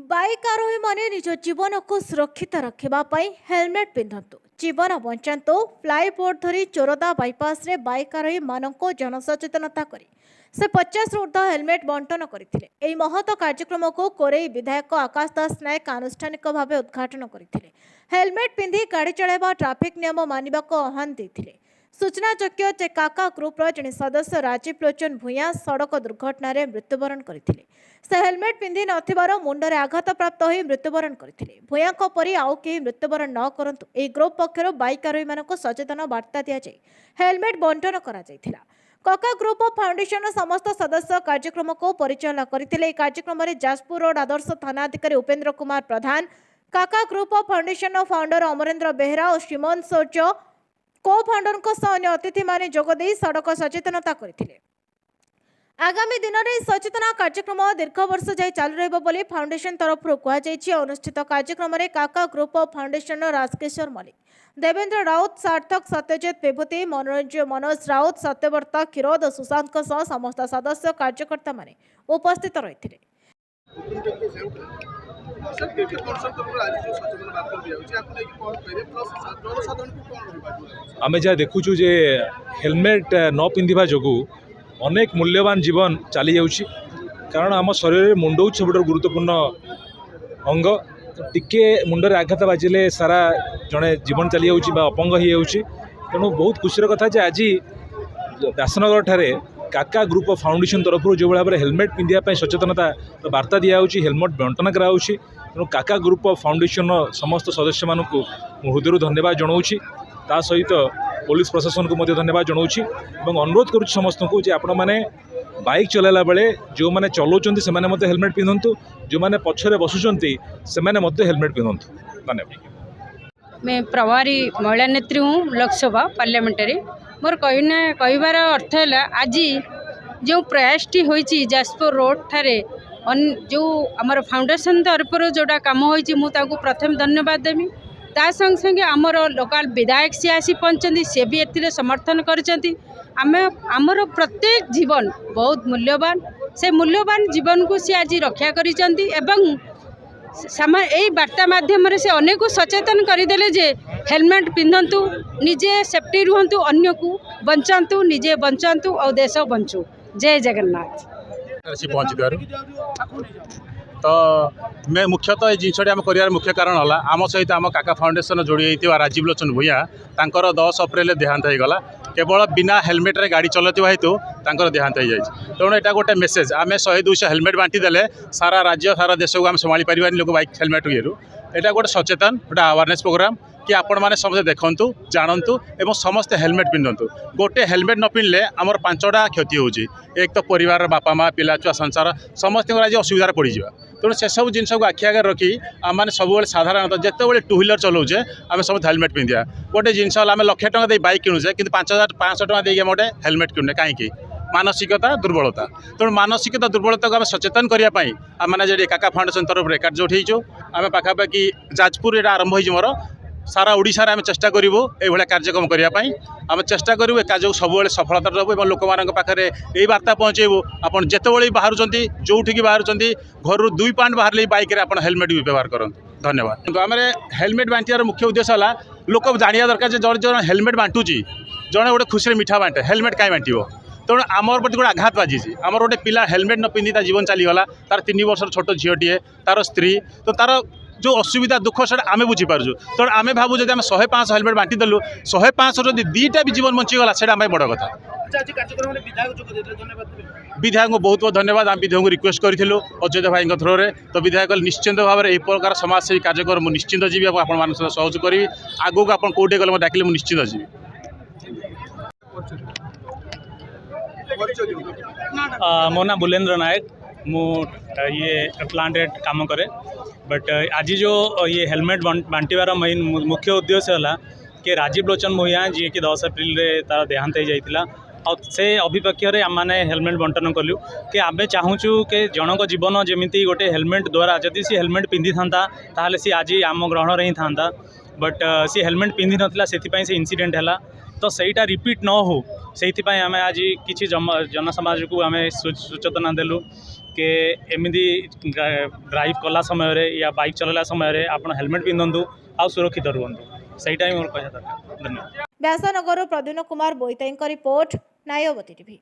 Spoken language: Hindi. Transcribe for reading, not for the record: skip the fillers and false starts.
बाइक आरोही माने निज जीवन को सुरक्षित रखापी हेलमेट पिंधतु जीवन बचातु फ्लाईबोर्ड धरी चोरदा बाईपास रे बाइक आरोही मानक जनसचेतनता करी से 50 ऊर्ध हेलमेट बंटन करते यह महत कार्यक्रम को कोरेई विधायक आकाश दास नायक आनुष्ठानिक भाव उद्घाटन करते हेलमेट पिंधि गाड़ी चलाइबा ट्राफिक नियम मानिबाक आह्वान देते सूचनायोग्य जे काका ग्रुप्र जड़े सदस्य राजीव लोचन भूया सड़क दुर्घटन मृत्युवरण करते से हेलमेट पिंधि नथिबार मुंडरे आघात प्राप्त हो मृत्युवरण करते भूया परी आउ कहीं मृत्युवरण न करंतु एही ग्रुप पक्षर बाइक आरोही मानक सचेतन बार्ता दि जाए हेलमेट बंटन करा जायथिला। काका ग्रुप ऑफ फाउंडेशन समस्त सदस्य कार्यक्रम को परिचालना करते कार्यक्रम में जाजपुर रोड आदर्श थाना अधिकारी Upendra Kumar Pradhan Kaka group of foundation founder Amarendra Behera और श्रीमन सौर्य को फाउंडर अन्य अतिथि माने जोगदे सड़क सचेतनता करथिले। आगामी दिन में सचेतना कार्यक्रम दीर्घ वर्ष जाए चालू रहिबो बोली फाउंडेशन तरफ कहुଯାଇଛି। अनुष्ठित कार्यक्रम में काका group of foundation Rajkeshwar Malik Devendra Raut सार्थक सत्यजित विभूति मनोज राउत सत्यव्रत क्षीरोद सुशांत समस्त सदस्य कार्यकर्ता माने उपस्थित रही। आमे जहाँ देखुचु जे हेलमेट न पिंधिबा जोगु अनेक मूल्यवान जीवन चली जाउछि कारण आम शरीर मुंड सब गुरुत्वपूर्ण अंग टिके मुंडरे आघात बाजिले सारा जड़े जीवन चली जाउछि बा अपंग हो जाउछि। तेणु बहुत खुशी कथा जे आज दासनगर ठारे काका ग्रुप ऑफ फाउंडेशन तरफ जो भाव में हेलमेट पिंधा सचेतनता बार्ता दिखाई हेलमेट बंटन कराऊँगी। तेणु काका ग्रुप ऑफ फाउंडेशन समस्त सदस्य मानू हृदय धन्यवाद जनाऊँगी ता सहित पुलिस प्रशासन को धन्यवाद जनाऊँगी और अनुरोध करुँ समस्त को आपण मैंने बाइक चलाइला बेले जो मैंने चलाउं से हेलमेट पिंधतु जो मैंने पछरे बसुंट से हेलमेट पिंधतु। धन्यवाद। मैं प्रभारी महिला नेत्री हूँ लोकसभा पार्लियामेंटारी मोर कहबार अर्थ है आज जो प्रयासटी होती जाजपुर रोड ठारे जो आमर फाउंडेशन तरफ जोटा कम हो प्रथम धन्यवाद देवी ता संग संगे आमर लोकल विधायक सी आसी पहुँचती सी भी ए समर्थन करमर प्रत्येक जीवन बहुत मूल्यवान से मूल्यवान जीवन को सी आज रक्षा करिसेंती एवं यही वार्ता माध्यम से अनेक सचेतन करदेले जे हेलमेट पिंधतु निजे सेफ्टी रुहतु अन्य को बचातु निजे बचातु और देश बंचु। जय जगन्नाथ। तो मैं मुख्यतः ये जिनसटी आम कर मुख्य कारण है आम सहित आम काका फाउंडेशन जोड़ी होता राजीव लोचन भूया 10 अप्रैल देहांत होगा केवल बिना हेलमेट रे गाड़ी चलता हेतु देहांत हो जाए। तेणु यहाँ गोटे मेसेज आम 100-200 हेलमेट बांटी देले सारा राज्य सारा देश को आम संभाली पार्बानी लोक बाइक हेलमेट ये यहाँ गोटे सचेतन गोटे अवेयरनेस प्रोग्राम कि आपण मैंने समस्त देखु जानतु एवं समस्त हेलमेट पिंधतु। गोटे हेलमेट न पिंधले आमर 5टा क्षति होची। एक तो परिवार बापा माँ पिला छुआ संसार समस्त आज असुविधा पड़जा। तेणु से सब जिन को आखि आगे रखी आम मैंने सब साधारणतः जिते टू व्हीलर चलाऊे आम सब हेलमेट पिंधा। गोटे जिन आम 1 लाख टଙ୍କା भाई किणुचे कि 5,500 टଙ୍କା देके गोटे हेलमेट किणुने कहीं मानसिकता दुर्बलता। तेणु मानसिकता दुर्बलता को आम सचेतन करने आम मैंने काका फाउंडेशन तरफ कार्य उठेचु आम पाखापाखि जाजपुर ये आरंभ हो सारा ओडिशा रे आम चेष्टा करूँ ये कार्यक्रम करने आम चेष्टा करूँ ए कार्य सब सफलता रखू और लोक मान पाखे यही बार्ता पहुँचेबू आप जिते बाहर जोठिक बाहर घर 2 पाउंड बाहर बाइक आप हेलमेट व्यवहार करूँ। धन्यवाद। तो आम हेलमेट बांटार मुख्य उद्देश्य है लोक जाना दरकार जड़े जन हेलमेट बांटुची जड़े गोटे खुशी मिठा बांटे हेलमेट कहीं बांटो। तेणु आमर प्रति गोटे आघात बाजी आमर गोटे पिला हेलमेट न पिंधि जीवन चलीगला तार 3 वर्ष छोट झीटे तार स्त्री तो तार जो असुविधा दुख से आम बुझीपार्छु। तेणु आम भावु जब 100-500 हेलमेट बांटी देलु 100-500 जब 2टा भी जीवन बंचीगला से बड़ कथा। विधायक को बहुत बहुत धन्यवाद। आम विधायक को रिक्वेस्ट करूँ अजय भाई थ्रो रे तो विधायक निश्चिंत भाव में यह प्रकार समाजसेवी कार्यक्रम मुझे निश्चिंत जी आप सहयोग करी आगू को कौटे गले डाकिले मुझे निश्चिंत जी। मो ना बुलेन्द्र नायक मु ये प्लांट काम करे बट आज जो ये हेलमेट बांटार मेन मुख्य उद्देश्य है कि राजीव लोचन भूया जी कि 10 एप्रिल तार देहांत हो जाता और से अभिपक्ष आम मैंने हेलमेट बंटन कलु कि आम चाहूँ कि जनक जीवन जमी गोटे हेलमेट द्वारा जदि सी हेलमेट पिंधि था ताहले सी आज आम ग्रहण ही था बट सी हेलमेट पिंधि नाला से इनसीडेंट है तो सहीटा रिपीट न हो से आम आज किसी जनसमाज को आम सूचना देलु कि एमती ड्राइव कला समय या बाइक चलाला समय आप हेलमेट पिंधु आ सुरक्षित रुहतु सहीटा ही मोर कह दरकार। धन्यवाद। व्यासनगर प्रद्युन्न कुमार बोईताई रिपोर्ट नायवती टीवी।